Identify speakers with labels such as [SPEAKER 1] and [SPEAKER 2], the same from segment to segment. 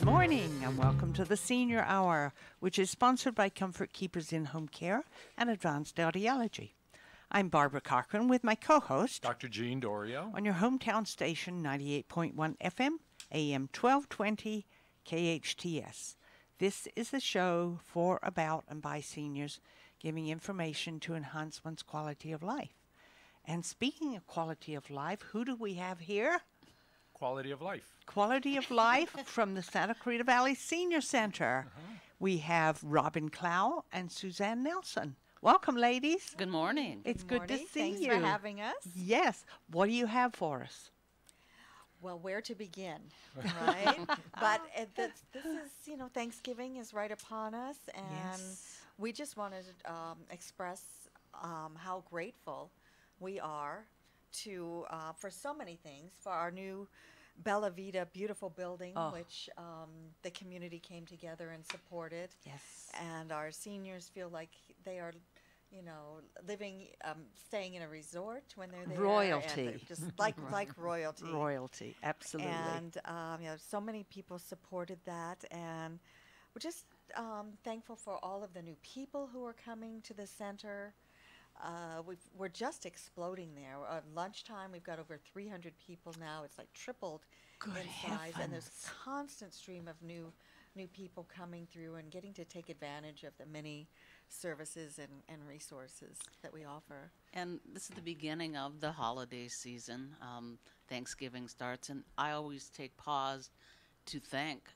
[SPEAKER 1] Good morning and welcome to the Senior Hour, which is sponsored by Comfort Keepers in-Home Care and Advanced Audiology. I'm Barbara Cochran with my co-host,
[SPEAKER 2] Dr. Jean Dorio,
[SPEAKER 1] on your hometown station 98.1 FM, AM 1220, KHTS. This is the show for, about, and by seniors, giving information to enhance one's quality of life. And speaking of quality of life, who do we have here?
[SPEAKER 2] Quality of life.
[SPEAKER 1] Quality of life from the Santa Clarita Valley Senior Center. We have Robin Clough and Suzanne Nelson. Welcome, ladies.
[SPEAKER 3] Good morning.
[SPEAKER 1] It's good to see
[SPEAKER 4] Thanks
[SPEAKER 1] you.
[SPEAKER 4] for having us.
[SPEAKER 1] Yes. What do you have for us?
[SPEAKER 4] Well, where to begin, right? But this is, Thanksgiving is right upon us, and
[SPEAKER 1] Yes.
[SPEAKER 4] we just wanted to express how grateful we are to for so many things, for our new Bella Vita beautiful building,
[SPEAKER 1] Oh.
[SPEAKER 4] which the community came together and supported.
[SPEAKER 1] Yes.
[SPEAKER 4] And our seniors feel like they are, living, staying in a resort when they're there.
[SPEAKER 1] Royalty.
[SPEAKER 4] And they're just like royalty.
[SPEAKER 1] Royalty, absolutely.
[SPEAKER 4] And so many people supported that, and we're just thankful for all of the new people who are coming to the center. We're just exploding there. At lunchtime, we've got over 300 people now. It's like tripled
[SPEAKER 1] Good
[SPEAKER 4] in size, and there's
[SPEAKER 1] heavens.
[SPEAKER 4] a constant stream of new people coming through and getting to take advantage of the many services and resources that we offer.
[SPEAKER 3] And this is the beginning of the holiday season. Thanksgiving starts, and I always take pause to thank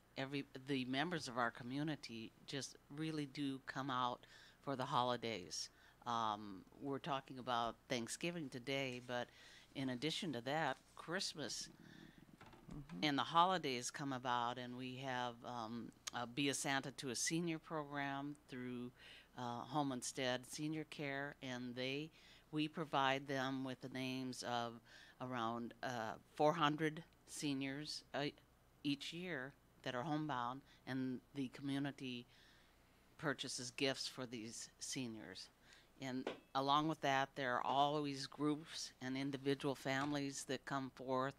[SPEAKER 3] the members of our community. Just really do come out for the holidays. We're talking about Thanksgiving today, but in addition to that, Christmas and the holidays come about, and we have Be a Santa to a Senior program through Home Instead Senior Care, and we provide them with the names of around 400 seniors each year that are homebound, and the community purchases gifts for these seniors. And along with that, there are always groups and individual families that come forth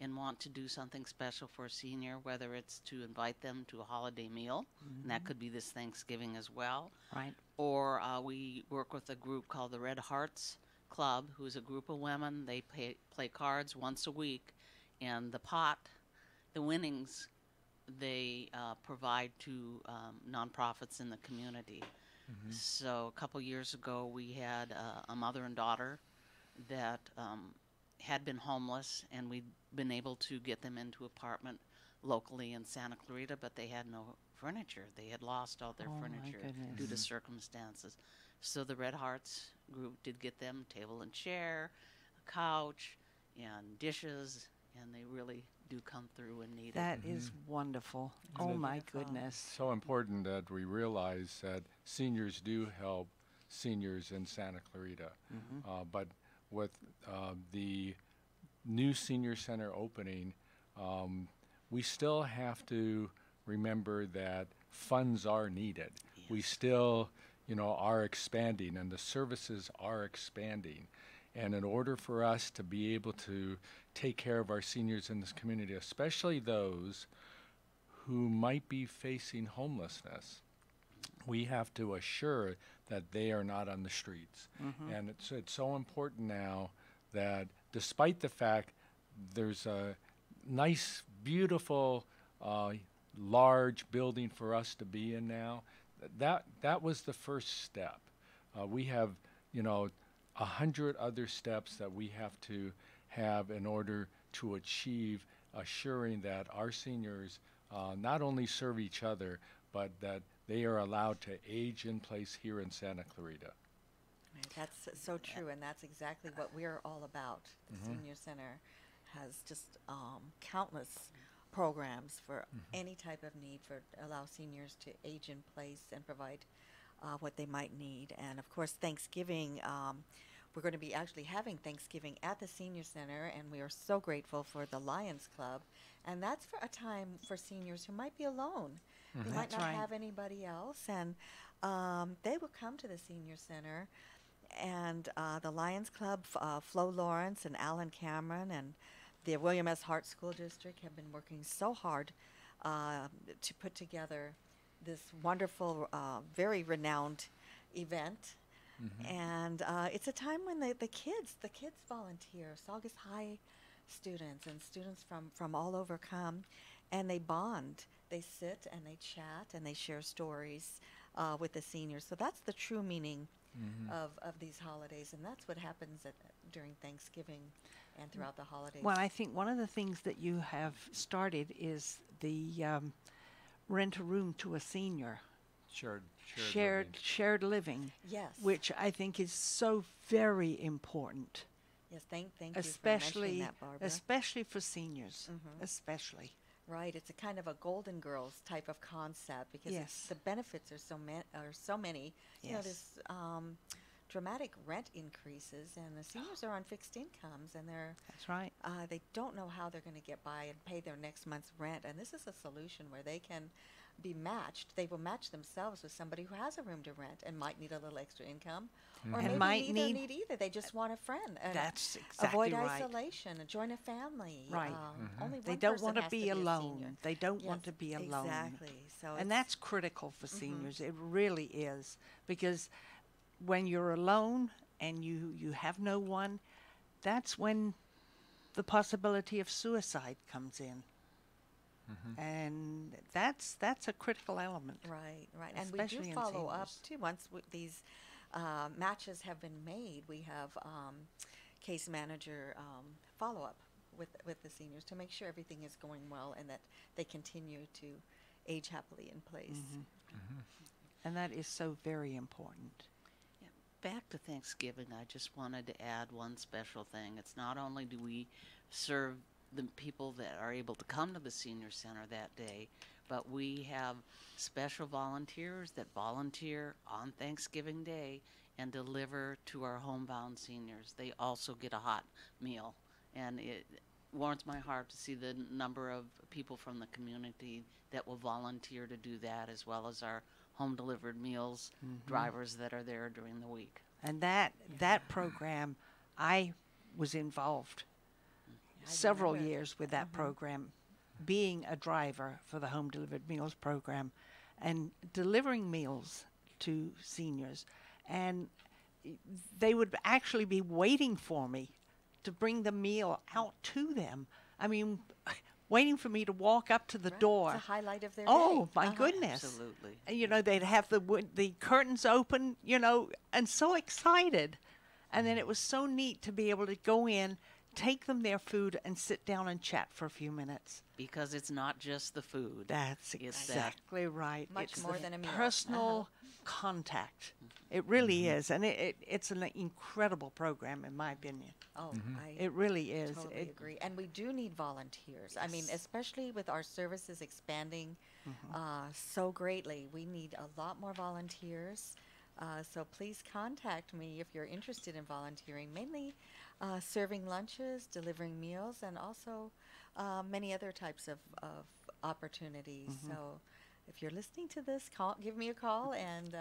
[SPEAKER 3] and want to do something special for a senior, whether it's to invite them to a holiday meal, and that could be this Thanksgiving as well.
[SPEAKER 1] Right.
[SPEAKER 3] Or we work with a group called the Red Hearts Club, who is a group of women. They play cards once a week, and the winnings, they provide to nonprofits in the community. So a couple years ago, we had a mother and daughter that had been homeless, and we'd been able to get them into an apartment locally in Santa Clarita, but they had no furniture. They had lost all their
[SPEAKER 1] Oh, my
[SPEAKER 3] furniture due to
[SPEAKER 1] goodness.
[SPEAKER 3] circumstances. So the Red Hearts group did get them table and chair, a couch, and dishes, and they really do come through and need it.
[SPEAKER 1] That is wonderful. Oh, my goodness.
[SPEAKER 2] So important that we realize that seniors do help seniors in Santa Clarita. But with the new senior center opening, we still have to remember that funds are needed. We
[SPEAKER 3] Yes.
[SPEAKER 2] still, are expanding, and the services are expanding. And in order for us to be able to take care of our seniors in this community, especially those who might be facing homelessness, we have to assure that they are not on the streets. And it's so important now that despite the fact there's a nice, beautiful, large building for us to be in now, that was the first step. We have, 100 other steps that we have to have in order to achieve assuring that our seniors not only serve each other, but that they are allowed to age in place here in Santa Clarita.
[SPEAKER 4] Right, that's so true, and that's exactly what we're all about. The Senior Center has just countless programs for any type of need, for allow seniors to age in place and provide what they might need. And of course, Thanksgiving, we're going to be actually having Thanksgiving at the Senior Center, and we are so grateful for the Lions Club. And that's for a time for seniors who might be alone. They might
[SPEAKER 1] That's
[SPEAKER 4] not
[SPEAKER 1] right.
[SPEAKER 4] have anybody else, and they will come to the Senior Center. And the Lions Club, Flo Lawrence and Alan Cameron and the William S. Hart School District have been working so hard to put together this wonderful, very renowned event. And it's a time when the kids volunteer. Saugus High students and students from all over come, and they bond. They sit and they chat and they share stories with the seniors. So that's the true meaning of these holidays, and that's what happens during Thanksgiving and throughout the holidays.
[SPEAKER 1] Well, I think one of the things that you have started is the rent a room to a senior. Shared living.
[SPEAKER 4] Yes.
[SPEAKER 1] Which I think is so very important.
[SPEAKER 4] Yes, thank you for mentioning that, Barbara.
[SPEAKER 1] Especially for seniors, especially.
[SPEAKER 4] Right, it's a kind of a Golden Girls type of concept because the benefits are so many. You know, there's dramatic rent increases, and the seniors are on fixed incomes, and
[SPEAKER 1] that's right.
[SPEAKER 4] They don't know how they're going to get by and pay their next month's rent, and this is a solution where they can be matched. They will match themselves with somebody who has a room to rent and might need a little extra income, or
[SPEAKER 1] And
[SPEAKER 4] maybe
[SPEAKER 1] might
[SPEAKER 4] neither
[SPEAKER 1] need-
[SPEAKER 4] need either. They just want a friend. And
[SPEAKER 1] That's exactly
[SPEAKER 4] avoid
[SPEAKER 1] right.
[SPEAKER 4] isolation and join a family.
[SPEAKER 1] Right.
[SPEAKER 4] Only
[SPEAKER 1] They
[SPEAKER 4] one
[SPEAKER 1] don't
[SPEAKER 4] person
[SPEAKER 1] want to
[SPEAKER 4] has
[SPEAKER 1] be
[SPEAKER 4] be a
[SPEAKER 1] alone.
[SPEAKER 4] senior.
[SPEAKER 1] They don't want
[SPEAKER 4] Yes,
[SPEAKER 1] to be alone.
[SPEAKER 4] Exactly. So
[SPEAKER 1] And
[SPEAKER 4] it's-
[SPEAKER 1] that's critical for seniors. It really is. Because when you're alone and you have no one, that's when the possibility of suicide comes in. And that's a critical element.
[SPEAKER 4] Right, right. And we
[SPEAKER 1] especially
[SPEAKER 4] do
[SPEAKER 1] in
[SPEAKER 4] follow up
[SPEAKER 1] seniors.
[SPEAKER 4] too. Once these matches have been made, we have case manager follow up with the seniors to make sure everything is going well and that they continue to age happily in place.
[SPEAKER 1] And that is so very important.
[SPEAKER 3] Back to Thanksgiving, I just wanted to add one special thing. It's not only do we serve the people that are able to come to the senior center that day, but we have special volunteers that volunteer on Thanksgiving Day and deliver to our homebound seniors. They also get a hot meal, and it warms my heart to see the number of people from the community that will volunteer to do that, as well as our home delivered meals drivers that are there during the week.
[SPEAKER 1] And that program, I was involved several
[SPEAKER 4] remember.
[SPEAKER 1] years with that program, being a driver for the home delivered meals program and delivering meals to seniors. And they would actually be waiting for me to bring the meal out to them. I mean, waiting for me to walk up to the door.
[SPEAKER 4] It's a highlight of their
[SPEAKER 1] Oh,
[SPEAKER 4] day.
[SPEAKER 1] my goodness.
[SPEAKER 3] Absolutely.
[SPEAKER 1] And, you know, they'd have the curtains open, you know, and so excited. And then it was so neat to be able to go in, take them their food, and sit down and chat for a few minutes.
[SPEAKER 3] Because it's not just the food.
[SPEAKER 1] That's
[SPEAKER 3] It's that
[SPEAKER 1] exactly right.
[SPEAKER 4] Much
[SPEAKER 1] it's
[SPEAKER 4] more
[SPEAKER 1] the
[SPEAKER 4] than a meal.
[SPEAKER 1] personal contact. It really is. And it's an incredible program, in my opinion.
[SPEAKER 4] Oh,
[SPEAKER 1] It really is.
[SPEAKER 4] totally agree. And we do need volunteers. I mean, especially with our services expanding so greatly, we need a lot more volunteers. So please contact me if you're interested in volunteering, mainly serving lunches, delivering meals, and also many other types of opportunities. So if you're listening to this, give me a call and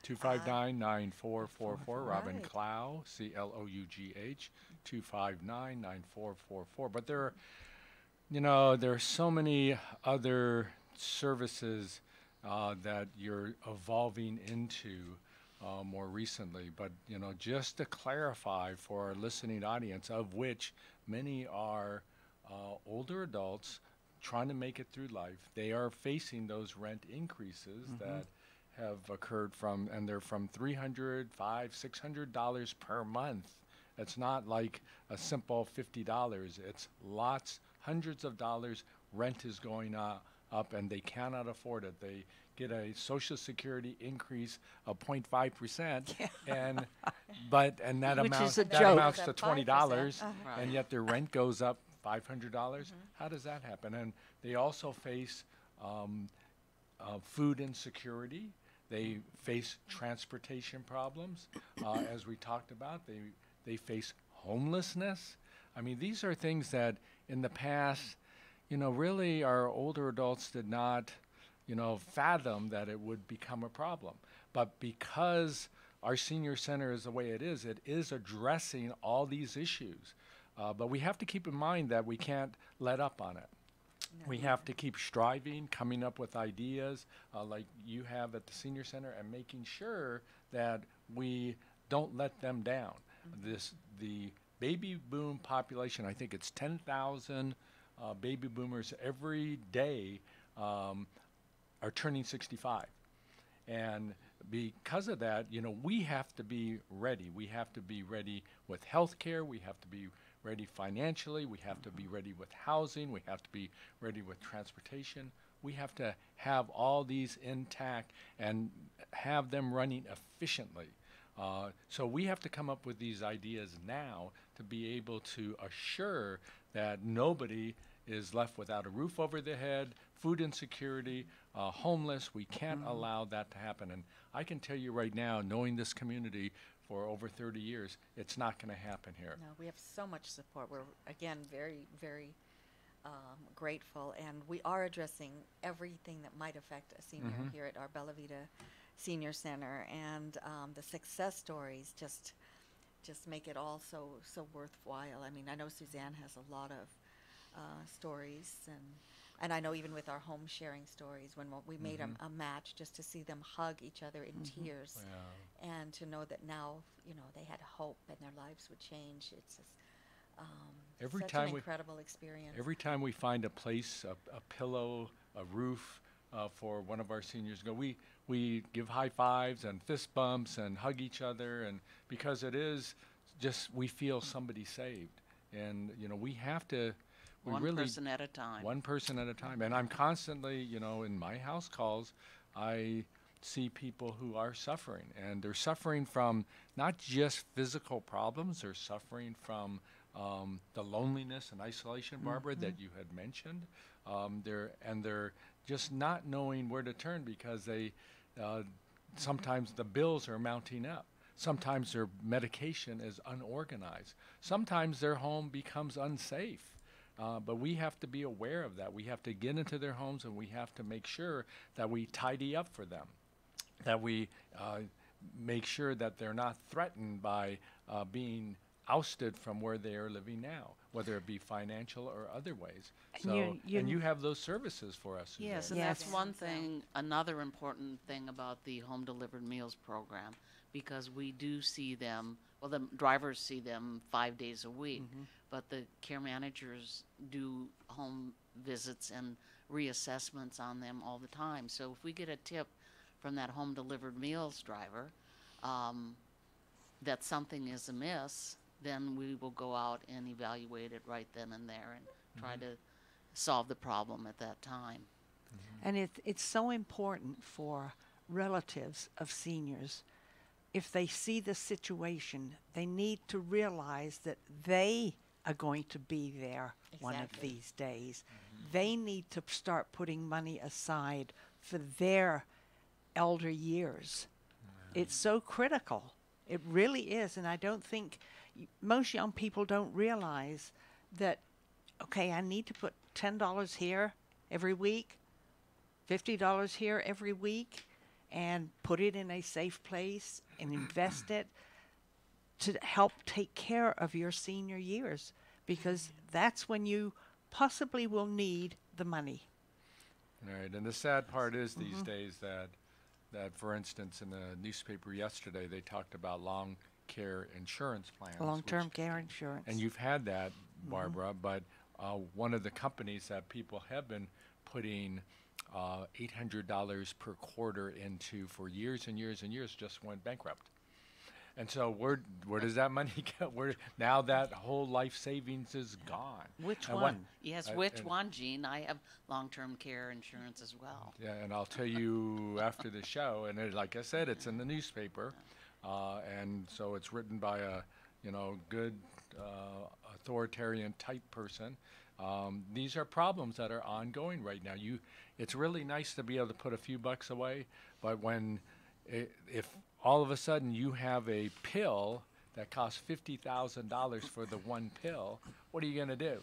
[SPEAKER 2] 259-9444, Robin
[SPEAKER 4] Right.
[SPEAKER 2] Clough, Clough, 259-9444. But there are so many other services that you're evolving into more recently. But, just to clarify for our listening audience, of which many are older adults trying to make it through life, they are facing those rent increases that have occurred and they're from $300, $500, $600 per month. It's not like a simple $50. It's hundreds of dollars. Rent is going up, and they cannot afford it. They get a Social Security increase of 0.5%, and that
[SPEAKER 1] Which is a
[SPEAKER 2] that
[SPEAKER 1] joke.
[SPEAKER 2] amounts to
[SPEAKER 4] That
[SPEAKER 2] $20,
[SPEAKER 4] 5%,
[SPEAKER 2] and yet their rent goes up $500. How does that happen? And they also face food insecurity. They face transportation problems, as we talked about. They face homelessness. I mean, these are things that in the past, really our older adults did not, fathom that it would become a problem. But because our senior center is the way it is addressing all these issues. But we have to keep in mind that we can't let up on it. We have to keep striving, coming up with ideas like you have at the senior center, and making sure that we don't let them down. The baby boom population, I think it's 10,000 baby boomers every day are turning 65. And because of that, you know, we have to be ready. We have to be ready with health care. We have to be ready financially. We have to be ready with housing. We have to be ready with transportation. We have to have all these intact and have them running efficiently. So we have to come up with these ideas now to be able to assure that nobody is left without a roof over their head, food insecurity, homeless. We can't allow that to happen. And I can tell you right now, knowing this community for over 30 years, it's not going to happen here.
[SPEAKER 4] No, we have so much support. We're, again, very, very grateful. And we are addressing everything that might affect a senior here at our Bella Vita Senior Center. And the success stories just make it all so worthwhile. I mean, I know Suzanne has a lot of stories, and I know even with our home sharing stories, when we made a match, just to see them hug each other in tears, and to know that now, you know, they had hope and their lives would change. It's just, such an incredible experience.
[SPEAKER 2] Every time we find a place, a pillow, a roof for one of our seniors, we give high fives and fist bumps and hug each other, and because it is just, we feel somebody saved, and you know, we have to.
[SPEAKER 3] One person at a time.
[SPEAKER 2] One person at a time. And I'm constantly, you know, in my house calls, I see people who are suffering. And they're suffering from not just physical problems, they're suffering from the loneliness and isolation, Barbara, that you had mentioned. They're just not knowing where to turn because they sometimes the bills are mounting up. Sometimes their medication is unorganized. Sometimes their home becomes unsafe. But we have to be aware of that. We have to get into their homes, and we have to make sure that we tidy up for them, that we make sure that they're not threatened by being ousted from where they are living now, whether it be financial or other ways. So, and you have those services for us.
[SPEAKER 3] Yes,
[SPEAKER 2] Suzanne.
[SPEAKER 3] and that's one thing, another important thing about the home delivered meals program, because we do see them, well, the drivers see them 5 days a week, but the care managers do home visits and reassessments on them all the time. So if we get a tip from that home delivered meals driver that something is amiss, then we will go out and evaluate it right then and there and try to solve the problem at that time.
[SPEAKER 1] And it's so important for relatives of seniors. If they see the situation, they need to realize that they are going to be there one of these days. They need to start putting money aside for their elder years. It's so critical. It really is. And I don't think most young people don't realize that, okay, I need to put $10 here every week, $50 here every week, and put it in a safe place and invest it to help take care of your senior years, because that's when you possibly will need the money.
[SPEAKER 2] Right, and the sad part is these days that, for instance, in the newspaper yesterday, they talked about long care insurance plans.
[SPEAKER 1] Long-term care insurance.
[SPEAKER 2] And you've had that, Barbara, but one of the companies that people have been putting $800 per quarter into for years and years and years just went bankrupt. And so where does that money go? Now that whole life savings is gone.
[SPEAKER 1] Which
[SPEAKER 2] and
[SPEAKER 1] one?
[SPEAKER 3] Yes, which one, Jean? I have long-term care insurance as well.
[SPEAKER 2] Yeah, and I'll tell you after the show. And like I said, it's in the newspaper, and so it's written by a good authoritarian type person. These are problems that are ongoing right now. It's really nice to be able to put a few bucks away, but if all of a sudden you have a pill that costs $50,000 for the one pill, what are you going to do?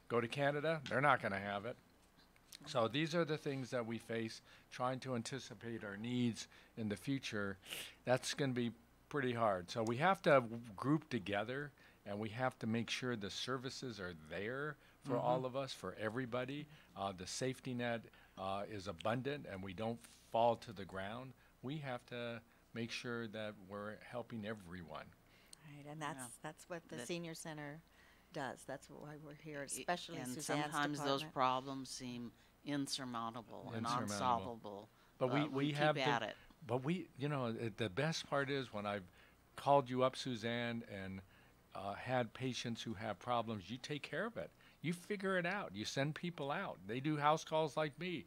[SPEAKER 2] Go to Canada? They're not going to have it. So these are the things that we face, trying to anticipate our needs in the future. That's going to be pretty hard. So we have to group together, and we have to make sure the services are there for all of us, for everybody. The safety net is abundant, and we don't fall to the ground. We have to make sure that we're helping everyone.
[SPEAKER 4] Right, and that's what the senior center does. That's why we're here, especially
[SPEAKER 3] and
[SPEAKER 4] Suzanne's
[SPEAKER 3] sometimes those
[SPEAKER 4] department.
[SPEAKER 3] problems seem insurmountable and unsolvable.
[SPEAKER 2] But we
[SPEAKER 3] keep
[SPEAKER 2] have
[SPEAKER 3] at it.
[SPEAKER 2] But the best part is when I've called you up, Suzanne, and had patients who have problems, you take care of it. You figure it out. You send people out. They do house calls like me.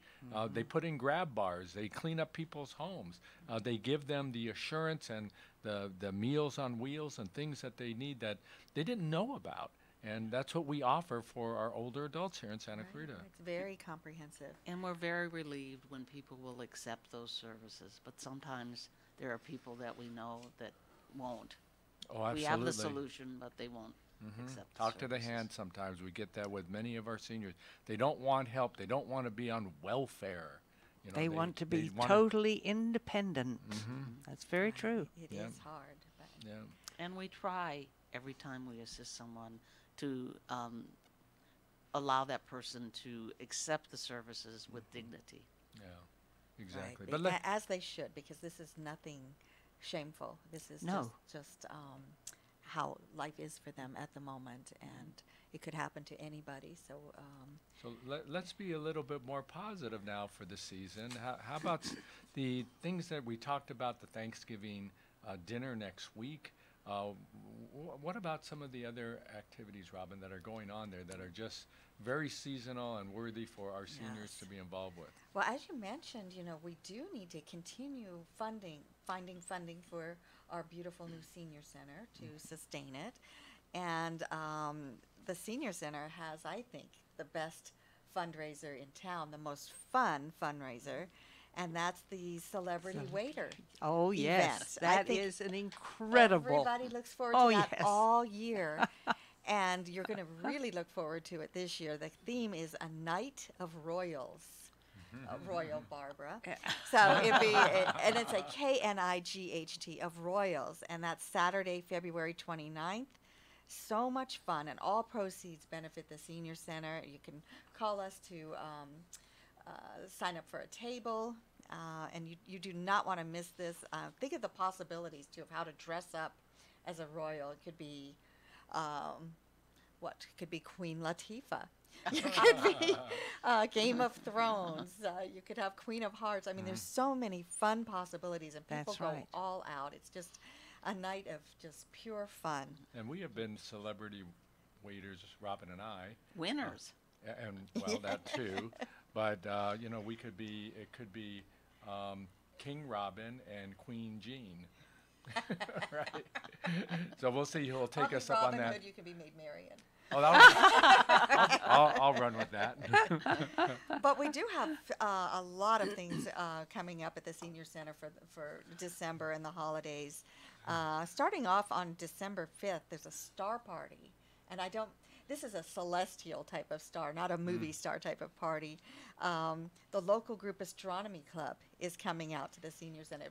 [SPEAKER 2] They put in grab bars. They clean up people's homes. They give them the assurance and the meals on wheels and things that they need that they didn't know about. And that's what we offer for our older adults here in Santa Clarita.
[SPEAKER 4] It's very comprehensive.
[SPEAKER 3] And we're very relieved when people will accept those services. But sometimes there are people that we know that won't.
[SPEAKER 2] Oh, absolutely.
[SPEAKER 3] We have the solution, but they won't accept the
[SPEAKER 2] Talk to the
[SPEAKER 3] services.
[SPEAKER 2] hand sometimes. We get that with many of our seniors. They don't want help. They don't want to be on welfare. You know,
[SPEAKER 1] They want to be
[SPEAKER 2] wanna-
[SPEAKER 1] totally independent. That's very true.
[SPEAKER 4] It
[SPEAKER 2] Yeah.
[SPEAKER 4] is hard. But
[SPEAKER 2] Yeah.
[SPEAKER 3] And we try every time we assist someone to allow that person to accept the services with dignity.
[SPEAKER 2] Yeah. Exactly.
[SPEAKER 4] Right.
[SPEAKER 2] But let,
[SPEAKER 4] As they should, because this is nothing shameful. This is
[SPEAKER 1] No.
[SPEAKER 4] just how life is for them at the moment, and it could happen to anybody. So
[SPEAKER 2] So let's be a little bit more positive now for the season. How about the things that we talked about, the Thanksgiving dinner next week? What about some of the other activities, Robin, that are going on there that are just very seasonal and worthy for our seniors
[SPEAKER 4] Yes.
[SPEAKER 2] to be involved with?
[SPEAKER 4] well, as you mentioned, we do need to continue finding funding for our beautiful new senior center to sustain it. And the senior center has, I think, the best fundraiser in town, the most fun fundraiser, and that's the celebrity waiter.
[SPEAKER 1] Oh, yes.
[SPEAKER 4] event. I
[SPEAKER 1] That
[SPEAKER 4] think
[SPEAKER 1] is an incredible.
[SPEAKER 4] Everybody looks forward
[SPEAKER 1] Oh,
[SPEAKER 4] to that
[SPEAKER 1] yes.
[SPEAKER 4] all year. And you're going to really look forward to it this year. The theme is A Night of Royals. Royal Barbara. So it'd be, and it's a KNIGHT of Royals. And that's Saturday, February 29th. So much fun. And all proceeds benefit the Senior Center. You can call us to sign up for a table. And you do not want to miss this. Think of the possibilities, too, of how to dress up as a royal. It could be, could be Queen Latifah. You could be Game of Thrones. You could have Queen of Hearts. I mean, there's so many fun possibilities, and people
[SPEAKER 1] That's
[SPEAKER 4] go
[SPEAKER 1] right.
[SPEAKER 4] all out. It's just a night of just pure fun.
[SPEAKER 2] And we have been celebrity waiters, Robin and I.
[SPEAKER 3] Winners.
[SPEAKER 2] And well, that too. But it could be King Robin and Queen Jean. Right. So we'll see who'll take us up on that.
[SPEAKER 4] Hood, you could be made Marian.
[SPEAKER 2] Oh, I'll run with that.
[SPEAKER 4] But we do have a lot of things coming up at the Senior Center for December and the holidays. Starting off on December 5th, there's a star party. And this is a celestial type of star, not a movie star type of party. The local group Astronomy Club is coming out to the Senior Center.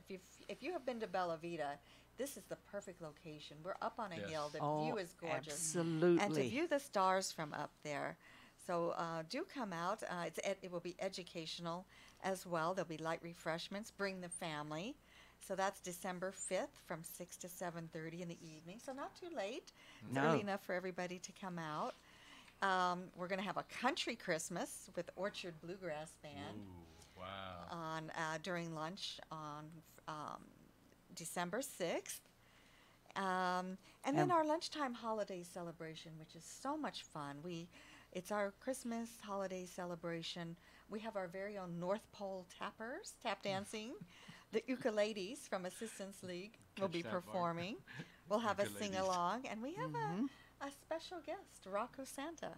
[SPEAKER 4] If you have been to Bella Vita, this is the perfect location. We're up on a
[SPEAKER 2] Yes.
[SPEAKER 4] hill. The
[SPEAKER 1] Oh,
[SPEAKER 4] view is gorgeous.
[SPEAKER 1] absolutely.
[SPEAKER 4] And to view the stars from up there. So do come out. It will be educational as well. There'll be light refreshments. Bring the family. So that's December 5th from 6 to 7:30 in the evening. So not too late. It's
[SPEAKER 1] No.
[SPEAKER 4] early enough for everybody to come out. We're going to have a country Christmas with Orchard Bluegrass Band
[SPEAKER 2] Ooh, wow.
[SPEAKER 4] on during lunch on December 6th. And then our lunchtime holiday celebration, which is so much fun. It's our Christmas holiday celebration. We have our very own North Pole tappers, tap dancing. The ukuleles from Assistance League will
[SPEAKER 2] Catch
[SPEAKER 4] be
[SPEAKER 2] that, Barb.
[SPEAKER 4] performing. We'll have a
[SPEAKER 2] Ukuleles.
[SPEAKER 4] sing-along. And we have a special guest, Rocco Santa,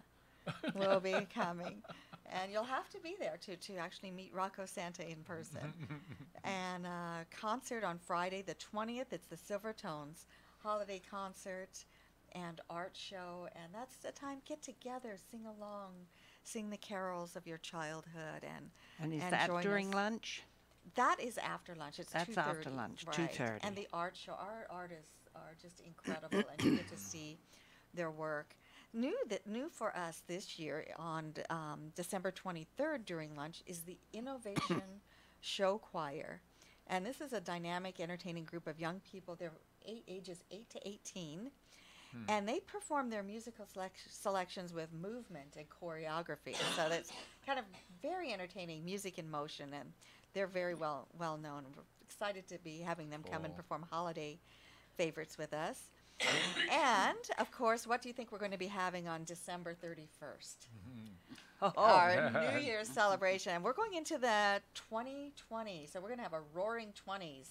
[SPEAKER 4] will be coming. And you'll have to be there to actually meet Rocco Santa in person. And concert on Friday the 20th. It's the Silvertones holiday concert and art show. And that's the time, get together, sing along, sing the carols of your childhood.
[SPEAKER 1] And is
[SPEAKER 4] and
[SPEAKER 1] that
[SPEAKER 4] join
[SPEAKER 1] during
[SPEAKER 4] us.
[SPEAKER 1] lunch?
[SPEAKER 4] That is after lunch. It's
[SPEAKER 1] That's
[SPEAKER 4] 2:30.
[SPEAKER 1] after lunch,
[SPEAKER 4] right.
[SPEAKER 1] 2:30.
[SPEAKER 4] And the art show, our artists are just incredible, and you get to see their work. New for us this year on December 23rd during lunch is the Innovation Show Choir. And this is a dynamic, entertaining group of young people. They're ages 8 to 18. And they perform their musical selections with movement and choreography. So that's kind of very entertaining, music in motion. And they're very well known. We're excited to be having them come and perform holiday favorites with us. And, of course, what do you think we're going to be having on December 31st? Our New Year's celebration. And we're going into the 2020, so we're going to have a roaring 20s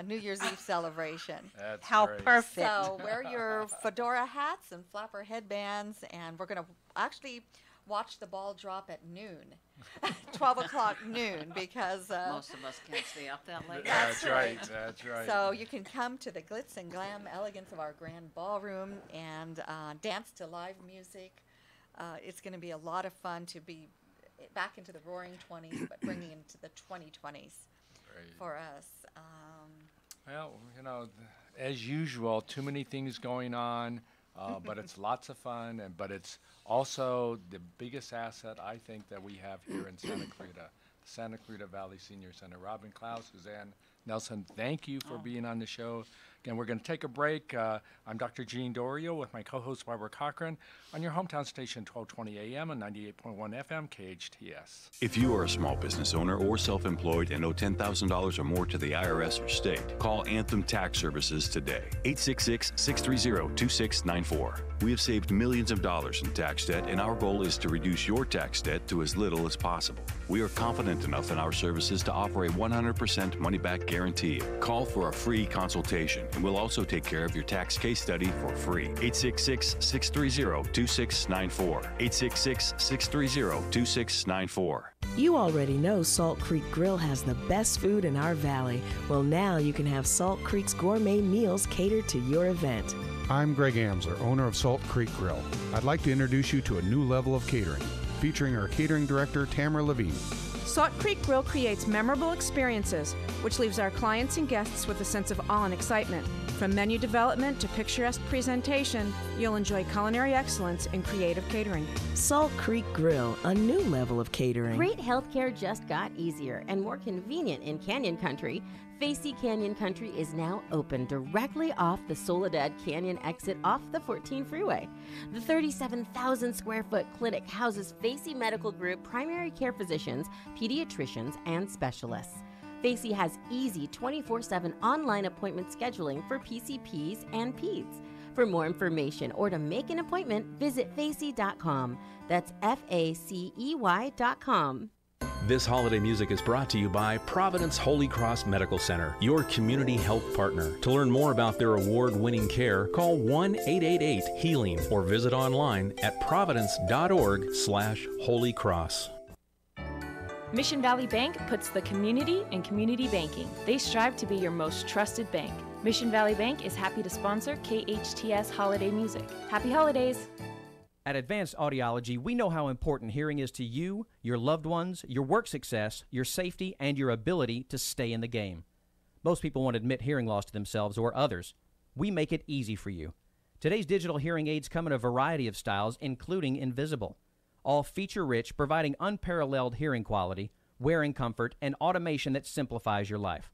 [SPEAKER 4] New Year's Eve celebration.
[SPEAKER 2] That's
[SPEAKER 1] How
[SPEAKER 2] great.
[SPEAKER 1] perfect.
[SPEAKER 4] So wear your fedora hats and flapper headbands, and we're going to actually watch the ball drop at noon, 12 o'clock noon, because
[SPEAKER 3] Most of us can't stay up that late.
[SPEAKER 2] That's right. That's right.
[SPEAKER 4] so you can come to the glitz and glam elegance of our grand ballroom and dance to live music. It's going to be a lot of fun to be back into the roaring 20s, but bringing into the 2020s
[SPEAKER 2] Great.
[SPEAKER 4] for us.
[SPEAKER 2] Well, as usual, too many things going on, but it's lots of fun, but it's also the biggest asset I think that we have here in Santa Clarita, Santa Clarita Valley Senior Center. Robin, Clough, Suzanne Nelson, thank you for being on the show. Again, we're going to take a break. I'm Dr. Gene Dorio with my co-host Barbara Cochran on your hometown station, 1220 AM and 98.1 FM, KHTS.
[SPEAKER 5] If you are a small business owner or self-employed and owe $10,000 or more to the IRS or state, call Anthem Tax Services today. 866-630-2694. We have saved millions of dollars in tax debt, and our goal is to reduce your tax debt to as little as possible. We are confident enough in our services to offer a 100% money-back guarantee. Call for a free consultation, and we'll also take care of your tax case study for free. 866-630-2694. 866-630-2694.
[SPEAKER 6] You already know Salt Creek Grill has the best food in our valley. Well, now you can have Salt Creek's gourmet meals catered to your event.
[SPEAKER 7] I'm Greg Amsler, owner of Salt Creek Grill. I'd like to introduce you to a new level of catering, featuring our catering director, Tamara Levine.
[SPEAKER 8] Salt Creek Grill creates memorable experiences, which leaves our clients and guests with a sense of awe and excitement. From menu development to picturesque presentation, you'll enjoy culinary excellence and creative catering.
[SPEAKER 6] Salt Creek Grill, a new level of catering.
[SPEAKER 9] Great healthcare just got easier and more convenient in Canyon Country. Facey Canyon Country is now open directly off the Soledad Canyon exit off the 14 freeway. The 37,000 square foot clinic houses Facey Medical Group primary care physicians, pediatricians, and specialists. Facey has easy 24/7 online appointment scheduling for PCPs and peds. For more information or to make an appointment, visit facey.com. That's FACEY.com.
[SPEAKER 10] This holiday music is brought to you by Providence Holy Cross Medical Center, your community health partner. To learn more about their award-winning care, call 1-888-HEALING or visit online at providence.org/holycross.
[SPEAKER 11] Mission Valley Bank puts the community in community banking. They strive to be your most trusted bank. Mission Valley Bank is happy to sponsor KHTS Holiday Music. Happy holidays!
[SPEAKER 12] At Advanced Audiology, we know how important hearing is to you, your loved ones, your work success, your safety, and your ability to stay in the game. Most people won't admit hearing loss to themselves or others. We make it easy for you. Today's digital hearing aids come in a variety of styles, including invisible. All feature-rich, providing unparalleled hearing quality, wearing comfort, and automation that simplifies your life.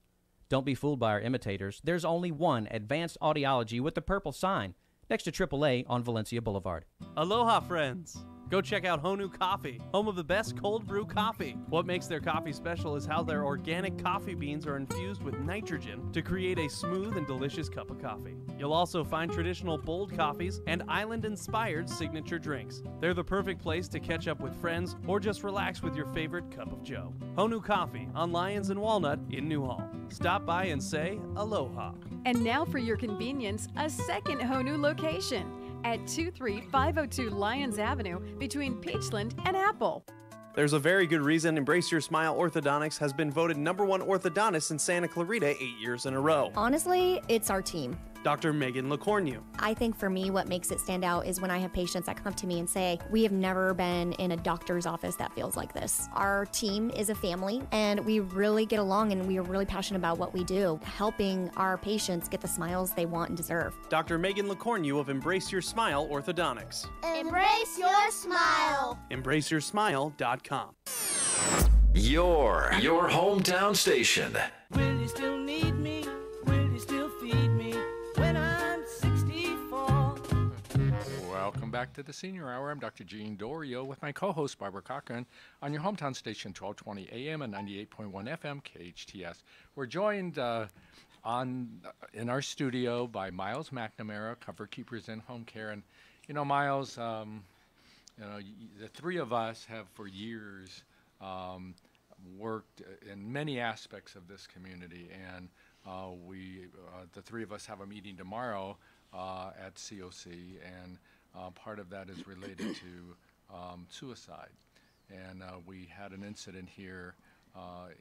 [SPEAKER 12] Don't be fooled by our imitators. There's only one Advanced Audiology with the purple sign next to AAA on Valencia Boulevard.
[SPEAKER 13] Aloha, friends! Go check out Honu Coffee, home of the best cold brew coffee. What makes their coffee special is how their organic coffee beans are infused with nitrogen to create a smooth and delicious cup of coffee. You'll also find traditional bold coffees and island-inspired signature drinks. They're the perfect place to catch up with friends or just relax with your favorite cup of joe. Honu Coffee on Lyons and Walnut in Newhall. Stop by and say aloha.
[SPEAKER 14] And now for your convenience, a second Honu location at 23502 Lyons Avenue between Peachland and Apple.
[SPEAKER 13] There's a very good reason Embrace Your Smile Orthodontics has been voted #1 orthodontist in Santa Clarita 8 years in a row.
[SPEAKER 15] Honestly, it's our team.
[SPEAKER 13] Dr. Megan LaCornu.
[SPEAKER 15] I think for me, what makes it stand out is when I have patients that come up to me and say, we have never been in a doctor's office that feels like this. Our team is a family, and we really get along, and we are really passionate about what we do, helping our patients get the smiles they want and deserve.
[SPEAKER 13] Dr. Megan LaCornu of Embrace Your Smile Orthodontics.
[SPEAKER 16] Embrace your smile.
[SPEAKER 13] EmbraceYourSmile.com.
[SPEAKER 17] Your hometown station.
[SPEAKER 18] Will you still need me? Will you still feed me when I'm 64?
[SPEAKER 2] Welcome back to the Senior Hour. I'm Dr. Gene Dorio with my co-host Barbara Cochran on your hometown station, 1220 AM and 98.1 FM, KHTS. We're joined in our studio by Myles McNamara, Comfort Keepers in Home Care. And, Myles, the three of us have for years worked in many aspects of this community, and the three of us have a meeting tomorrow at COC, and part of that is related to suicide. And we had an incident here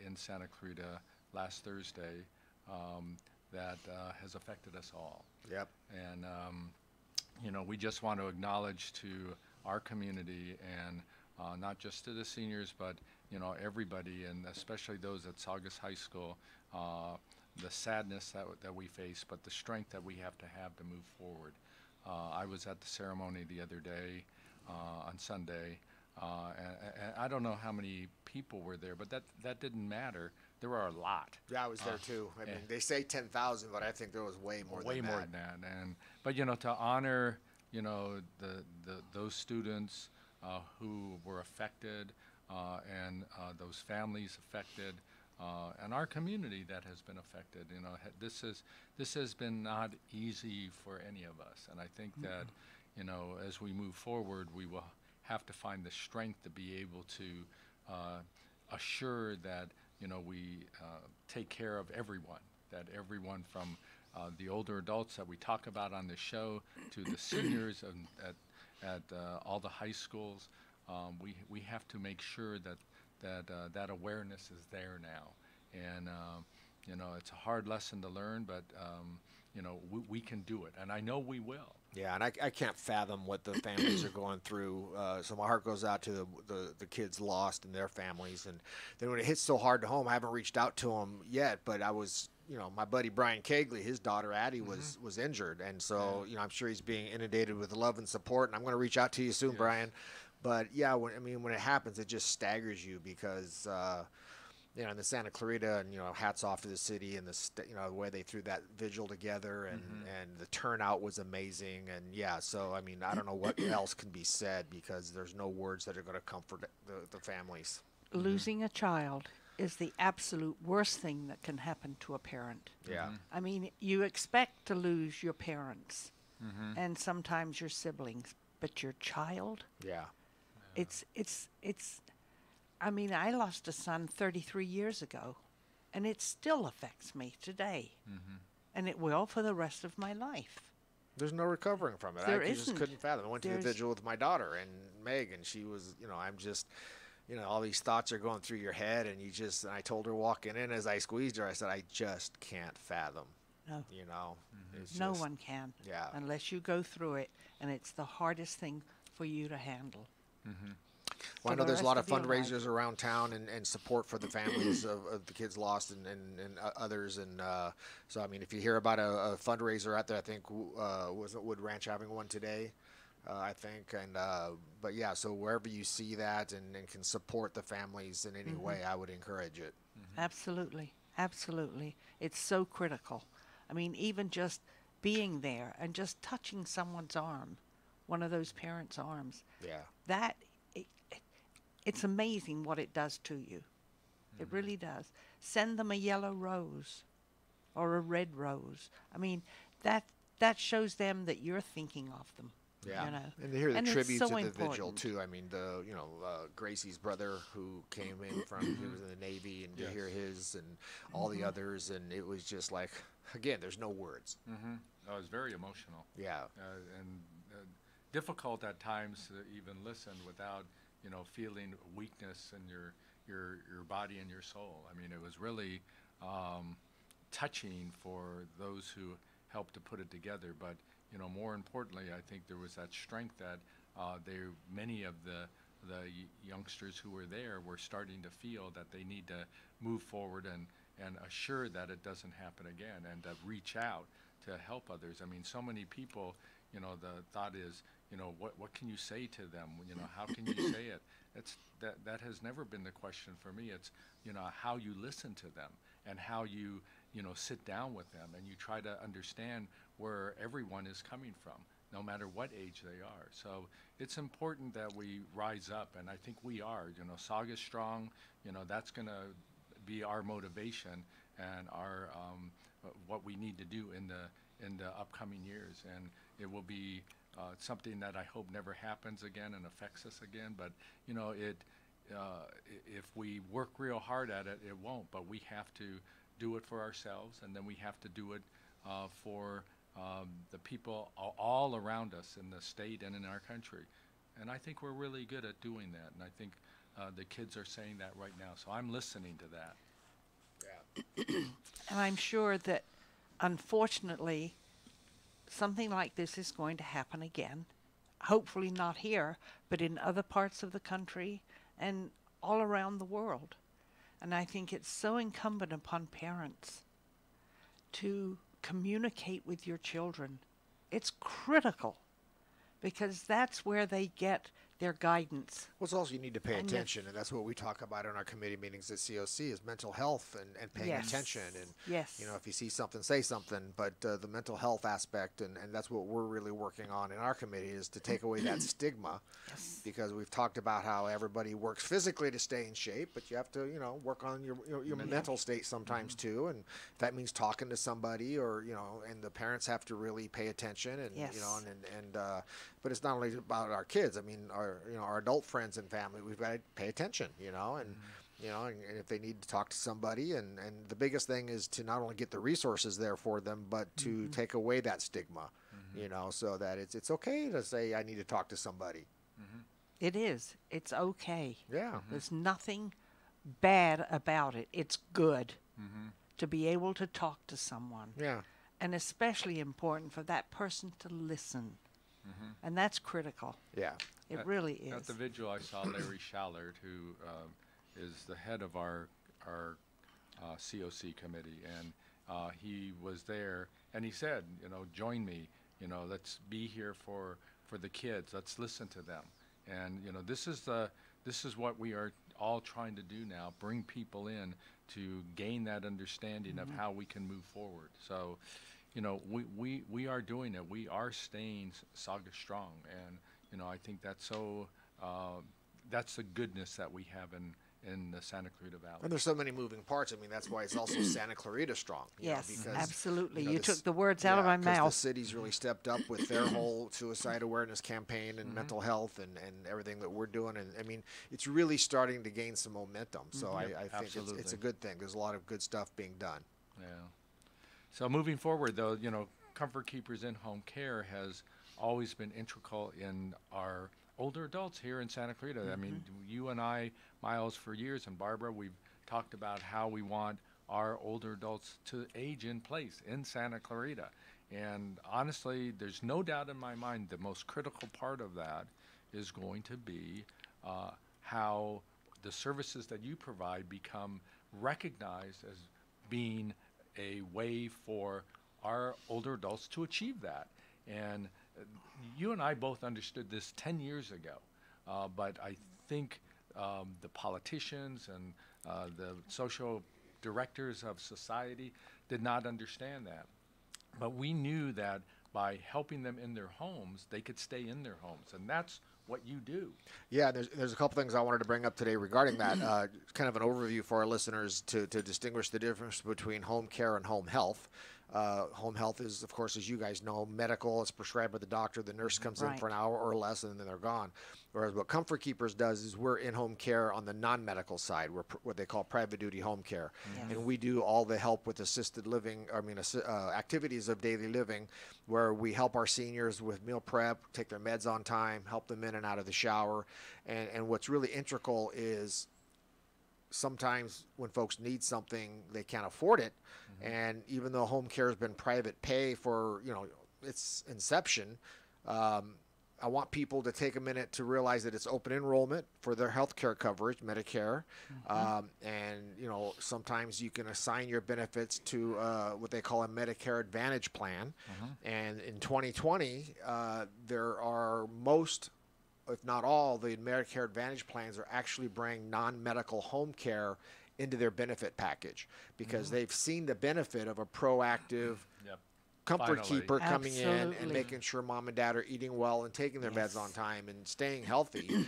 [SPEAKER 2] in Santa Clarita last Thursday that has affected us all.
[SPEAKER 19] Yep.
[SPEAKER 2] And we just want to acknowledge to our community and not just to the seniors, but everybody, and especially those at Saugus High School, the sadness that we face, but the strength that we have to move forward. I was at the ceremony the other day on Sunday, and I don't know how many people were there, but that didn't matter. There were a lot.
[SPEAKER 19] Yeah, I was there too. I mean, they say 10,000, but I think there was way more than that.
[SPEAKER 2] Way more than that. But to honor those students who were affected, and those families affected, and our community that has been affected. This has been not easy for any of us, and I think that as we move forward, we will have to find the strength to be able to assure that we take care of everyone, that everyone from the older adults that we talk about on the show to the seniors at all the high schools. We have to make sure that awareness is there now, and it's a hard lesson to learn, but we can do it, and I know we will.
[SPEAKER 19] Yeah, and I can't fathom what the families are going through. So my heart goes out to the kids lost and their families, and then when it hits so hard to home, I haven't reached out to them yet, but I was. My buddy Brian Kegley, his daughter Addie was injured, and so I'm sure he's being inundated with love and support. And I'm going to reach out to you soon, yes. Brian. But yeah, when it happens, it just staggers you because in the Santa Clarita, and hats off to the city and the way they threw that vigil together, and the turnout was amazing. And yeah, so I don't know what else can be said because there's no words that are going to comfort the families.
[SPEAKER 1] Losing a child is the absolute worst thing that can happen to a parent.
[SPEAKER 19] Yeah.
[SPEAKER 1] I mean, you expect to lose your parents and sometimes your siblings, but your child?
[SPEAKER 19] Yeah.
[SPEAKER 1] I lost a son 33 years ago, and it still affects me today. And it will for the rest of my life.
[SPEAKER 19] There's no recovering from it. I just couldn't fathom. I went to the vigil with my daughter, and Meg, and she was, I'm just... all these thoughts are going through your head, and and I told her walking in as I squeezed her, I said, I just can't fathom.
[SPEAKER 1] No.
[SPEAKER 19] It's
[SPEAKER 1] no one can.
[SPEAKER 19] Yeah.
[SPEAKER 1] Unless you go through it, and it's the hardest thing for you to handle.
[SPEAKER 19] Well, I know there's a lot of fundraisers around town and support for the families of the kids lost and others. And so, if you hear about a fundraiser out there, I think, wasn't Wood Ranch having one today? I think, but yeah, so wherever you see that and can support the families in any way, I would encourage it.
[SPEAKER 1] Absolutely. It's so critical. Even just being there and just touching someone's arm, one of those parents' arms.
[SPEAKER 19] Yeah.
[SPEAKER 1] It's amazing what it does to you. It really does. Send them a yellow rose or a red rose. That shows them that you're thinking of them.
[SPEAKER 19] Yeah, and to hear the tributes at the vigil too. Gracie's brother who came in from he was in the Navy, and to hear his and all the others, and it was just like, again, there's no words.
[SPEAKER 2] It was very emotional.
[SPEAKER 19] Yeah,
[SPEAKER 2] and difficult at times to even listen without feeling weakness in your body and your soul. It was really touching for those who helped to put it together. But more importantly, I think there was that strength that many of the youngsters who were there were starting to feel that they need to move forward and assure that it doesn't happen again, and to reach out to help others. I mean, so many people, the thought is, what can you say to them? How can you say it? That has never been the question for me. It's, how you listen to them and how you, sit down with them and you try to understand where everyone is coming from, no matter what age they are. So it's important that we rise up, and I think we are. Saugus Strong, that's going to be our motivation and our what we need to do in the upcoming years. And it will be something that I hope never happens again and affects us again. But if we work real hard at it, it won't. But we have to do it for ourselves, and then we have to do it for the people all around us in the state and in our country. And I think we're really good at doing that. And I think the kids are saying that right now. So I'm listening to that.
[SPEAKER 19] Yeah.
[SPEAKER 1] And I'm sure that, unfortunately, something like this is going to happen again. Hopefully not here, but in other parts of the country and all around the world. And I think it's so incumbent upon parents to communicate with your children. It's critical, because that's where they get their guidance.
[SPEAKER 19] Well, it's also you need to pay attention, and that's what we talk about in our committee meetings at COC is mental health and paying attention. And if you see something, say something. But the mental health aspect, and that's what we're really working on in our committee, is to take away that stigma. Because we've talked about how everybody works physically to stay in shape, but you have to work on your mental state sometimes too. And if that means talking to somebody, or and the parents have to really pay attention. And but it's not only about our kids. I mean, our adult friends and family, we've got to pay attention, and if they need to talk to somebody, and the biggest thing is to not only get the resources there for them, but to take away that stigma, so that it's okay to say I need to talk to somebody.
[SPEAKER 1] It is. It's okay.
[SPEAKER 19] Yeah.
[SPEAKER 1] There's nothing bad about it. It's good to be able to talk to someone.
[SPEAKER 19] Yeah.
[SPEAKER 1] And especially important for that person to listen. And that's critical.
[SPEAKER 19] Yeah.
[SPEAKER 1] It really is.
[SPEAKER 2] At the vigil, I saw Larry Shallard, who is the head of our COC committee, and he was there, and he said, join me, let's be here for the kids, let's listen to them. And this is what we are all trying to do now, bring people in to gain that understanding of how we can move forward. So we are doing it. We are staying Saugus Strong, and I think that's so. That's the goodness that we have in the Santa Clarita Valley.
[SPEAKER 19] And there's so many moving parts. I mean, that's why it's also Santa Clarita Strong.
[SPEAKER 1] Because, absolutely. You took the words out of my mouth.
[SPEAKER 19] The city's really stepped up with their whole suicide awareness campaign and mental health and everything that we're doing. And I mean, it's really starting to gain some momentum. So I think it's a good thing. There's a lot of good stuff being done.
[SPEAKER 2] Yeah. So moving forward, though, Comfort Keepers in-home care has always been integral in our older adults here in Santa Clarita. I mean, you and I, Myles, for years, and Barbara, we've talked about how we want our older adults to age in place in Santa Clarita. And honestly, there's no doubt in my mind the most critical part of that is going to be how the services that you provide become recognized as being a way for our older adults to achieve that. And you and I both understood this 10 years ago, but I think the politicians and the social directors of society did not understand that. But we knew that by helping them in their homes, they could stay in their homes, and that's what you do.
[SPEAKER 19] Yeah, there's a couple things I wanted to bring up today regarding that. Kind of an overview for our listeners to distinguish the difference between home care and home health. Home health is, of course, as you guys know, medical. It's prescribed by the doctor. The nurse comes in for an hour or less, and then they're gone. Whereas what Comfort Keepers does is we're in-home care on the non-medical side. We're what they call private duty home care. And we do all the help with assisted living, activities of daily living, where we help our seniors with meal prep, take their meds on time, help them in and out of the shower. And what's really integral is sometimes when folks need something, they can't afford it. And even though home care has been private pay for, its inception, I want people to take a minute to realize that it's open enrollment for their health care coverage, Medicare. And, sometimes you can assign your benefits to what they call a Medicare Advantage plan. And in 2020, there are most, if not all, the Medicare Advantage plans are actually bringing non-medical home care into their benefit package because they've seen the benefit of a proactive comfort keeper coming in and making sure mom and dad are eating well and taking their meds on time and staying healthy.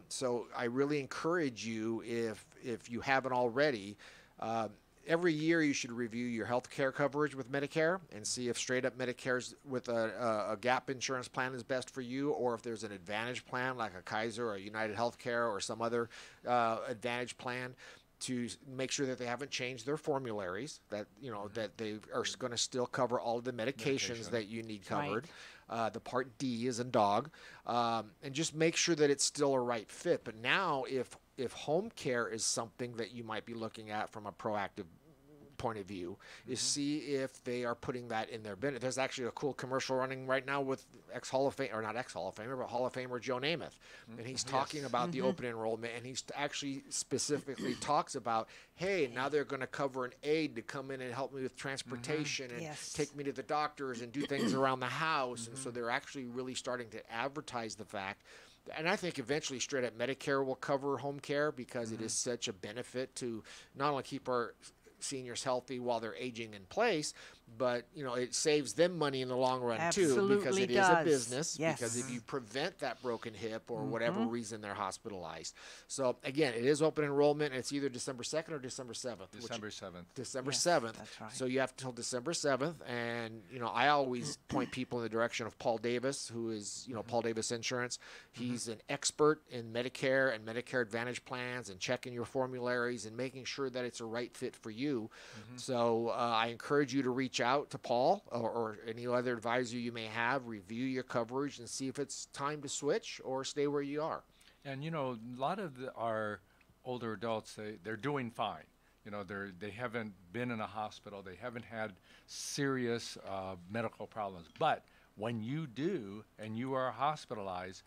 [SPEAKER 19] So I really encourage you, if you haven't already, every year you should review your health care coverage with Medicare and see if straight up Medicare's with a gap insurance plan is best for you, or if there's an Advantage plan like a Kaiser or United Healthcare or some other Advantage plan, to make sure that they haven't changed their formularies, that that they are going to still cover all of the medications that you need covered. The Part D is in dog, and just make sure that it's still a right fit. But now, if home care is something that you might be looking at from a proactive point of view, is see if they are putting that in their benefit. There's actually a cool commercial running right now with Hall of Famer Joe Namath, and he's talking about the open enrollment, and he's actually specifically talks about, hey, now they're going to cover an aide to come in and help me with transportation and take me to the doctors and do things around the house, and so they're actually really starting to advertise the fact. And I think eventually straight up Medicare will cover home care because it is such a benefit to not only keep our seniors healthy while they're aging in place, but it saves them money in the long run too, because it is a business. Because if you prevent that broken hip or whatever reason they're hospitalized. So again, it is open enrollment. It's either December 2nd or December 7th.
[SPEAKER 2] December 7th.
[SPEAKER 19] December 7th.
[SPEAKER 1] That's right.
[SPEAKER 19] So you have till December 7th, and I always point people in the direction of Paul Davis, who is Paul Davis Insurance. He's an expert in Medicare and Medicare Advantage plans and checking your formularies and making sure that it's a right fit for you. So I encourage you to reach out to Paul or any other advisor you may have, review your coverage and see if it's time to switch or stay where you are.
[SPEAKER 2] And a lot of our older adults, they're doing fine. They haven't been in a hospital, they haven't had serious medical problems. But when you do and you are hospitalized,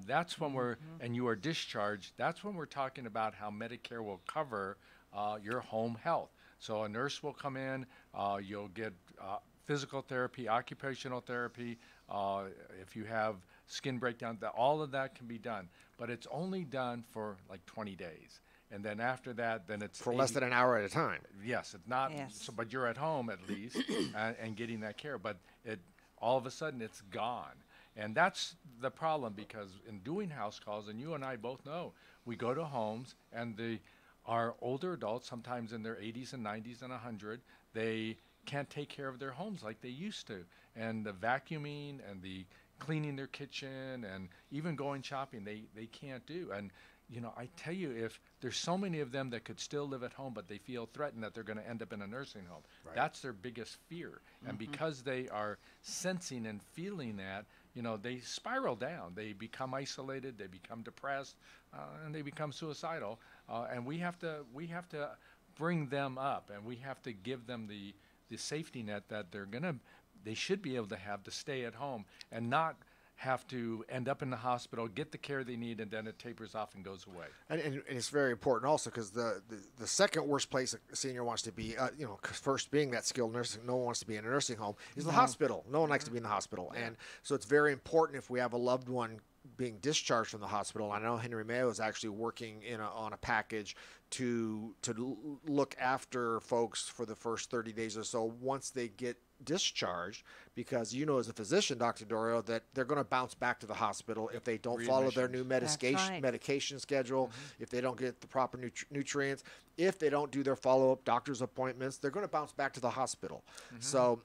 [SPEAKER 2] that's when and you are discharged, that's when we're talking about how Medicare will cover your home health. So a nurse will come in, you'll get physical therapy, occupational therapy, if you have skin breakdown, all of that can be done. But it's only done for like 20 days. And then after that, then it's
[SPEAKER 19] for less than an hour at a time.
[SPEAKER 2] Yes, it's not. So, but you're at home at least and getting that care. But all of a sudden it's gone. And that's the problem, because in doing house calls, and you and I both know, we go to homes and our older adults, sometimes in their 80s and 90s and 100, they can't take care of their homes like they used to. And the vacuuming and the cleaning their kitchen and even going shopping, they can't do. And, I tell you, if there's so many of them that could still live at home, but they feel threatened that they're going to end up in a nursing home. That's their biggest fear. And because they are sensing and feeling that, they spiral down. They become isolated, they become depressed, and they become suicidal. And we have to bring them up, and we have to give them the safety net that they should be able to have to stay at home and not have to end up in the hospital, get the care they need, and then it tapers off and goes away.
[SPEAKER 19] And it's very important also, because the second worst place a senior wants to be, first being that skilled nursing, no one wants to be in a nursing home, is the hospital. No one likes to be in the hospital. And so it's very important, if we have a loved one being discharged from the hospital. I know Henry Mayo is actually working on a package to look after folks for the first 30 days or so once they get discharged, because as a physician, Dr. Dorio, that they're going to bounce back to the hospital if they don't follow their new medication schedule, if they don't get the proper nutrients, if they don't do their follow-up doctor's appointments, they're going to bounce back to the hospital. So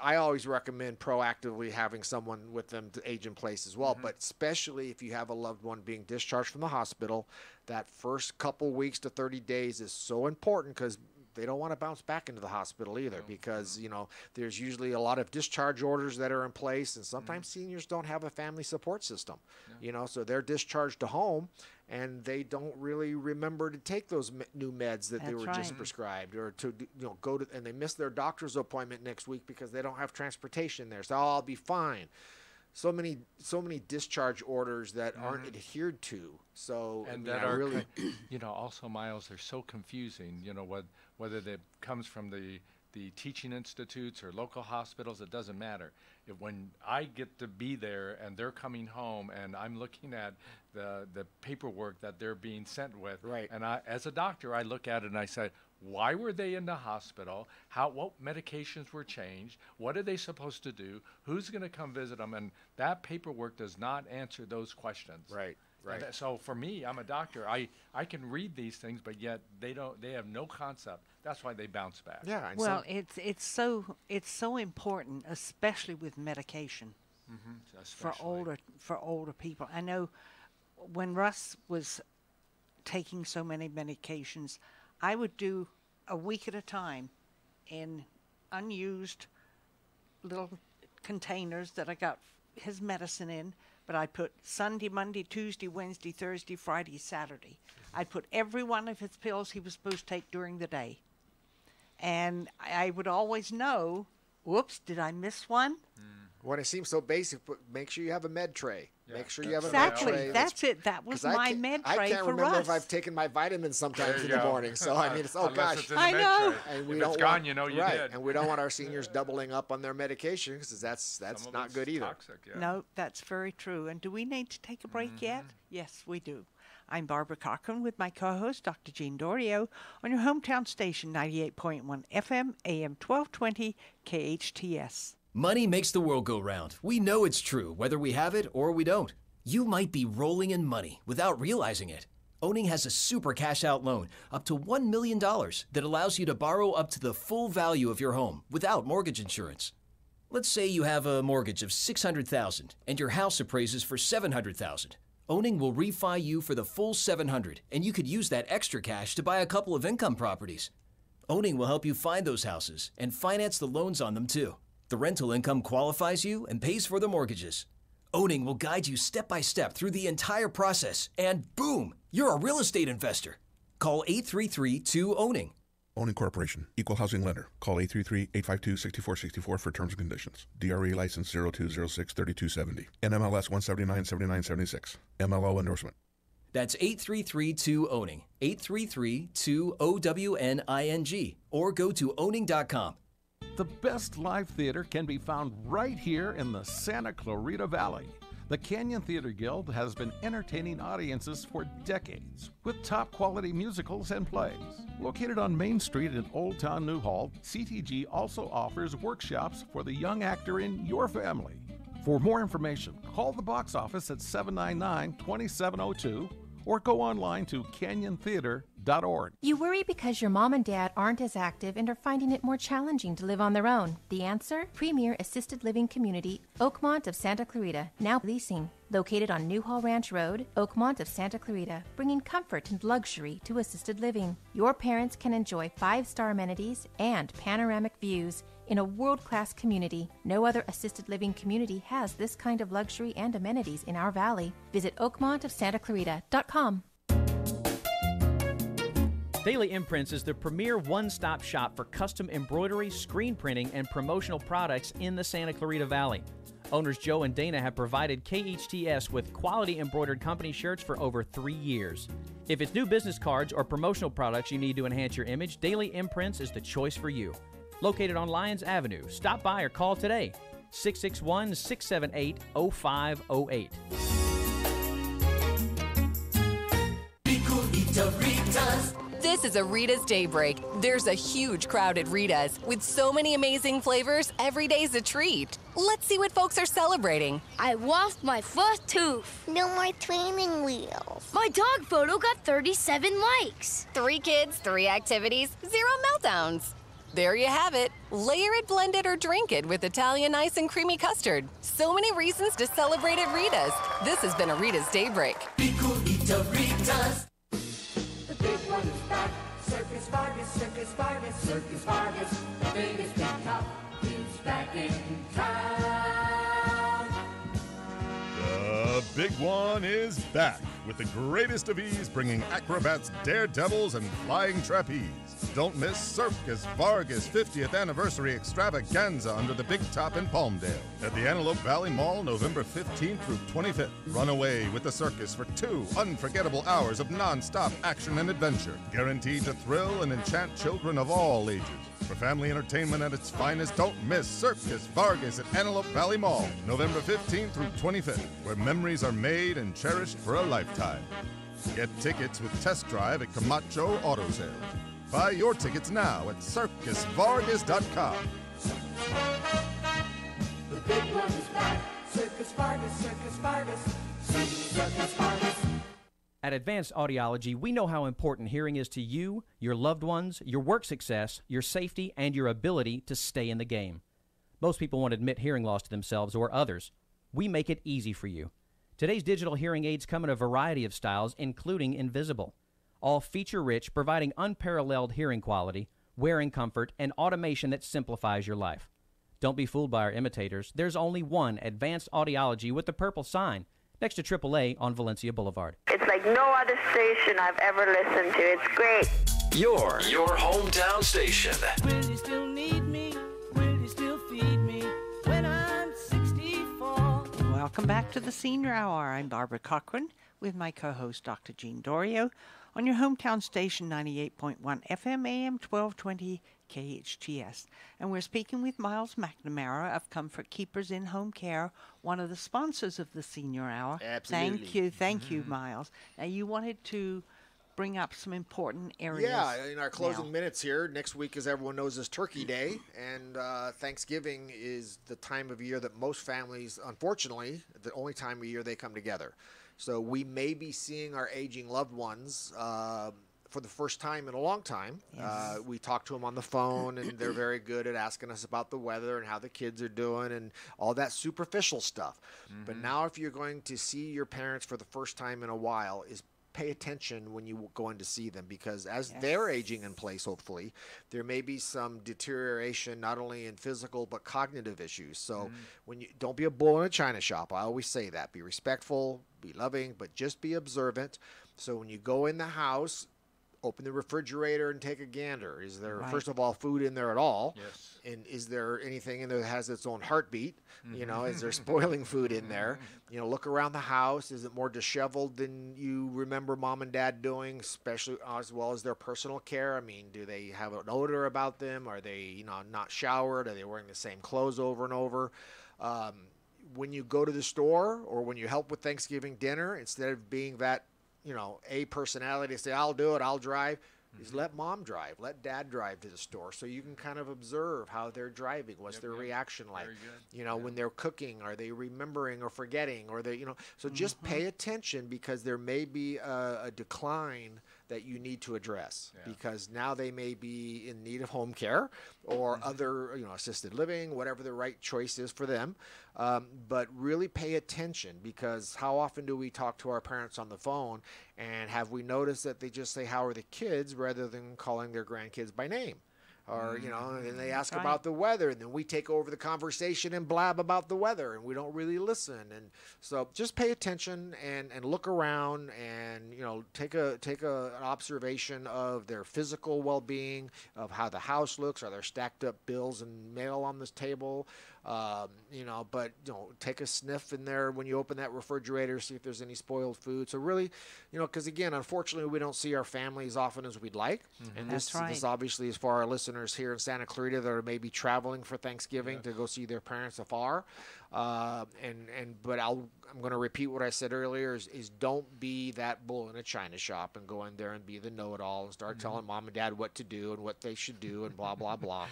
[SPEAKER 19] I always recommend proactively having someone with them to age in place as well, but especially if you have a loved one being discharged from the hospital, that first couple weeks to 30 days is so important, because they don't want to bounce back into the hospital either, because there's usually a lot of discharge orders that are in place, and sometimes seniors don't have a family support system. So they're discharged to home, and they don't really remember to take those new meds that they were just prescribed, or to go to, and they miss their doctor's appointment next week because they don't have transportation there. So I'll be fine. So many discharge orders that aren't adhered to. So
[SPEAKER 2] and that are really, also, Myles, they're so confusing. Whether that comes from the teaching institutes or local hospitals, it doesn't matter. When I get to be there and they're coming home and I'm looking at the paperwork that they're being sent with, and as a doctor, I look at it and I say, why were they in the hospital? What medications were changed? What are they supposed to do? Who's going to come visit them? And that paperwork does not answer those questions.
[SPEAKER 19] Right.
[SPEAKER 2] So for me, I'm a doctor. I can read these things, but yet they have no concept. That's why they bounce back.
[SPEAKER 19] Yeah.
[SPEAKER 1] Well, it's so important, especially with medication, for older people. I know when Russ was taking so many medications, I would do a week at a time in unused little containers that I got his medicine in. But I put Sunday, Monday, Tuesday, Wednesday, Thursday, Friday, Saturday. I'd put every one of his pills he was supposed to take during the day. And I would always know, whoops, did I miss one?
[SPEAKER 19] When it seems so basic, but make sure you have a med tray.
[SPEAKER 2] Yeah,
[SPEAKER 19] make sure you have a
[SPEAKER 1] med
[SPEAKER 19] tray.
[SPEAKER 1] Exactly. That's it. That was my med tray for Russ.
[SPEAKER 19] I can't remember if I've taken my vitamins sometimes in the morning. So, I mean, it's,
[SPEAKER 2] gosh.
[SPEAKER 1] I know.
[SPEAKER 19] And we
[SPEAKER 2] if
[SPEAKER 19] don't
[SPEAKER 2] it's gone,
[SPEAKER 19] want,
[SPEAKER 2] you
[SPEAKER 19] right,
[SPEAKER 2] did.
[SPEAKER 19] And we don't want our seniors doubling up on their medication because that's not good either.
[SPEAKER 2] Toxic, yeah.
[SPEAKER 1] No, that's very true. And do we need to take a break yet? Yes, we do. I'm Barbara Cochran with my co-host, Dr. Jean Dorio, on your hometown station, 98.1 FM, AM 1220, KHTS.
[SPEAKER 20] Money makes the world go round. We know it's true, whether we have it or we don't. You might be rolling in money without realizing it. Owning has a super cash-out loan, up to $1 million, that allows you to borrow up to the full value of your home without mortgage insurance. Let's say you have a mortgage of $600,000 and your house appraises for $700,000. Owning will refi you for the full $700,000, and you could use that extra cash to buy a couple of income properties. Owning will help you find those houses and finance the loans on them too. The rental income qualifies you and pays for the mortgages. Owning will guide you step by step through the entire process, and boom, you're a real estate investor. Call 833-2-OWNING.
[SPEAKER 7] Owning Corporation, Equal Housing Lender. Call 833-852-6464 for terms and conditions. DRE license 0206-3270. NMLS 179-7976. MLO endorsement.
[SPEAKER 20] That's 833-2-OWNING. 833-2-OWNING. Or go to owning.com.
[SPEAKER 21] The best live theater can be found right here in the Santa Clarita Valley. The Canyon Theater Guild has been entertaining audiences for decades with top quality musicals and plays. Located on Main Street in Old Town Newhall, CTG also offers workshops for the young actor in your family. For more information, call the box office at 799-2702 or go online to canyontheater.org.
[SPEAKER 22] You worry because your mom and dad aren't as active and are finding it more challenging to live on their own. The answer? Premier Assisted Living Community, Oakmont of Santa Clarita, now leasing. Located on Newhall Ranch Road, Oakmont of Santa Clarita, bringing comfort and luxury to assisted living. Your parents can enjoy 5-star amenities and panoramic views in a world-class community. No other assisted living community has this kind of luxury and amenities in our valley. Visit oakmontofsantaclarita.com.
[SPEAKER 12] Daily Imprints is the premier one-stop shop for custom embroidery, screen printing, and promotional products in the Santa Clarita Valley. Owners Joe and Dana have provided KHTS with quality embroidered company shirts for over 3 years. If it's new business cards or promotional products you need to enhance your image, Daily Imprints is the choice for you. Located on Lyons Avenue, stop by or call today, 661-678-0508.
[SPEAKER 23] This is a Rita's Daybreak. There's a huge crowd at Rita's. With so many amazing flavors, every day's a treat. Let's see what folks are celebrating.
[SPEAKER 16] I lost my first tooth. No more training wheels. My dog photo got 37 likes.
[SPEAKER 23] 3 kids, 3 activities, 0 meltdowns. There you have it. Layer it, blend it, or drink it with Italian ice and creamy custard. So many reasons to celebrate at Rita's. This has been a Rita's Daybreak.
[SPEAKER 18] Rita's. The big one is back. Circus Vargas, Circus Vargas, Circus Vargas. The biggest big top. He's back in town.
[SPEAKER 24] The big one is back.
[SPEAKER 3] with the greatest of ease, bringing acrobats, daredevils, and flying trapeze. Don't miss Circus Vargas 50th Anniversary Extravaganza under the Big Top in Palmdale at the Antelope Valley Mall, November 15th through 25th. Run away with the circus for 2 unforgettable hours of non-stop action and adventure, guaranteed to thrill and enchant children of all ages. For family entertainment at its finest, don't miss Circus Vargas at Antelope Valley Mall, November 15th through 25th, where memories are made and cherished for a lifetime. Get tickets with test drive at Camacho Auto Sales. Buy your tickets now at CircusVargas.com.
[SPEAKER 18] The big one is back. Circus Vargas, Circus Vargas. See Circus Vargas.
[SPEAKER 12] At Advanced Audiology, we know how important hearing is to you, your loved ones, your work success, your safety, and your ability to stay in the game. Most people won't admit hearing loss to themselves or others. We make it easy for you. Today's digital hearing aids come in a variety of styles, including invisible. All feature-rich, providing unparalleled hearing quality, wearing comfort, and automation that simplifies your life. Don't be fooled by our imitators. There's only one Advanced Audiology with the purple sign, next to AAA on Valencia Boulevard.
[SPEAKER 4] It's like no other station I've ever listened to. It's great.
[SPEAKER 17] Your hometown station.
[SPEAKER 18] Will you still need me? Will you still feed me when I'm 64?
[SPEAKER 1] Welcome back to the Senior Hour. I'm Barbara Cochran with my co-host Dr. Jean Dorio on your hometown station 98.1 FM AM 1220 KHTS. And we're speaking with Myles McNamara of Comfort Keepers in Home Care, one of the sponsors of the Senior Hour.
[SPEAKER 19] Absolutely.
[SPEAKER 1] Thank you, Myles. Now you wanted to bring up some important areas.
[SPEAKER 19] Yeah, in our closing
[SPEAKER 1] now.
[SPEAKER 19] minutes here, next week, as everyone knows, is Turkey Day, and Thanksgiving is the time of year that most families, unfortunately, the only time of year they come together. So we may be seeing our aging loved ones for the first time in a long time.
[SPEAKER 1] Yes.
[SPEAKER 19] We talk to them on the phone, and they're very good at asking us about the weather and how the kids are doing and all that superficial stuff. But now if you're going to see your parents for the first time in a while, is pay attention when you go in to see them, because as they're aging in place, hopefully, there may be some deterioration, not only in physical but cognitive issues. So when you don't be a bull in a china shop. I always say that. Be respectful, be loving, but just be observant. So when you go in the house, open the refrigerator and take a gander. Is there, first of all, food in there at all?
[SPEAKER 2] Yes.
[SPEAKER 19] And is there anything in there that has its own heartbeat? You know, is there spoiling food in there? You know, look around the house. Is it more disheveled than you remember mom and dad doing, especially as well as their personal care? I mean, do they have an odor about them? Are they, you know, not showered? Are they wearing the same clothes over and over? When you go to the store or when you help with Thanksgiving dinner, instead of being that, you know, a personality, say, I'll do it, I'll drive, is let mom drive, let dad drive to the store, so you can kind of observe how they're driving. What's their reaction like? You know, when they're cooking, are they remembering or forgetting, or they, you know, so just pay attention, because there may be a decline that you need to address, because now they may be in need of home care or other, you know, assisted living, whatever the right choice is for them. But really pay attention, because how often do we talk to our parents on the phone, and have we noticed that they just say, how are the kids, rather than calling their grandkids by name? Or, you know, and they ask about the weather, and then we take over the conversation and blab about the weather, and we don't really listen. And so just pay attention and look around, and, you know, take an observation of their physical well-being, of how the house looks. Are there stacked up bills and mail on this table? You know, but, you know, take a sniff in there when you open that refrigerator, see if there's any spoiled food. So really, you know, because again, unfortunately, we don't see our family as often as we'd like. And this obviously is for our listeners here in Santa Clarita that are maybe traveling for Thanksgiving to go see their parents afar. But I'm going to repeat what I said earlier is don't be that bull in a china shop and go in there and be the know-it-all and start telling mom and dad what to do and what they should do and blah, blah, blah.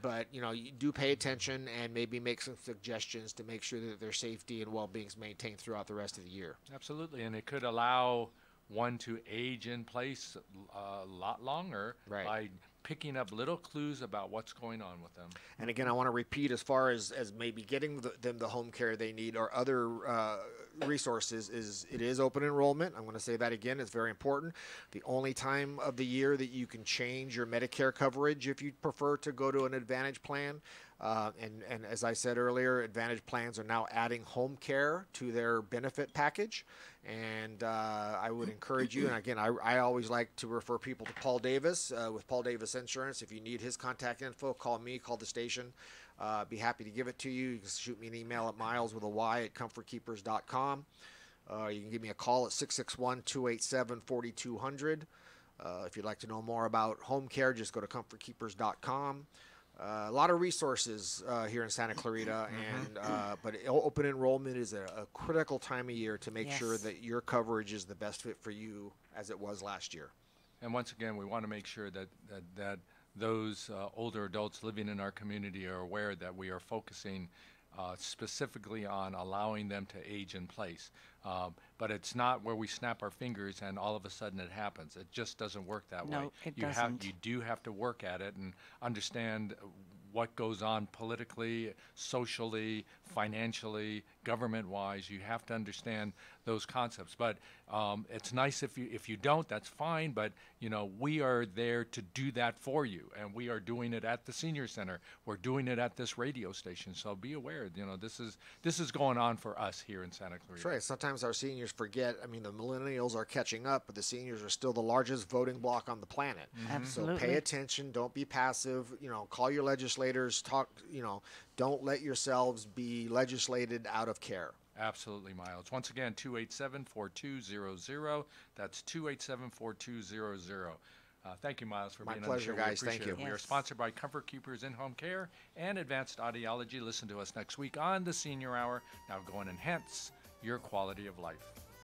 [SPEAKER 19] But, you know, you do pay attention and maybe make some suggestions to make sure that their safety and well-being is maintained throughout the rest of the year.
[SPEAKER 2] Absolutely, and it could allow one to age in place a lot longer by picking up little clues about what's going on with them.
[SPEAKER 19] And again, I want to repeat, as far as maybe getting them the home care they need or other resources, it is open enrollment. I'm going to say that again. It's very important. The only time of the year that you can change your Medicare coverage, if you prefer to go to an Advantage plan, And as I said earlier, Advantage plans are now adding home care to their benefit package. And I would encourage you, and again, I always like to refer people to Paul Davis with Paul Davis Insurance. If you need his contact info, call me, call the station. Be happy to give it to you. You can shoot me an email at miles@comfortkeepers.com. You can give me a call at 661-287-4200. If you'd like to know more about home care, just go to comfortkeepers.com. A lot of resources here in Santa Clarita, but open enrollment is a critical time of year to make sure that your coverage is the best fit for you as it was last year.
[SPEAKER 2] And once again, we want to make sure that those older adults living in our community are aware that we are focusing specifically on allowing them to age in place. But it's not where we snap our fingers and all of a sudden it happens. It just doesn't work that way.
[SPEAKER 1] No, it doesn't.
[SPEAKER 2] You do have to work at it and understand what goes on politically, socially, financially, government-wise. You have to understand those concepts. But it's nice if you don't, that's fine. But we are there to do that for you, and we are doing it at the senior center. We're doing it at this radio station. So be aware. This is going on for us here in Santa Clarita.
[SPEAKER 19] That's right. Sometimes our seniors forget. I mean, the millennials are catching up, but the seniors are still the largest voting bloc on the planet.
[SPEAKER 1] Absolutely.
[SPEAKER 19] So pay attention. Don't be passive. Call your legislators. Talk. Don't let yourselves be legislated out of care.
[SPEAKER 2] Absolutely, Miles. Once again, 287-4200. That's 287-4200. Thank you, Miles, for being on the show.
[SPEAKER 19] My pleasure, guys. Thank you.
[SPEAKER 2] We are sponsored by Comfort Keepers In-Home Care and Advanced Audiology. Listen to us next week on the Senior Hour. Now go and enhance your quality of life.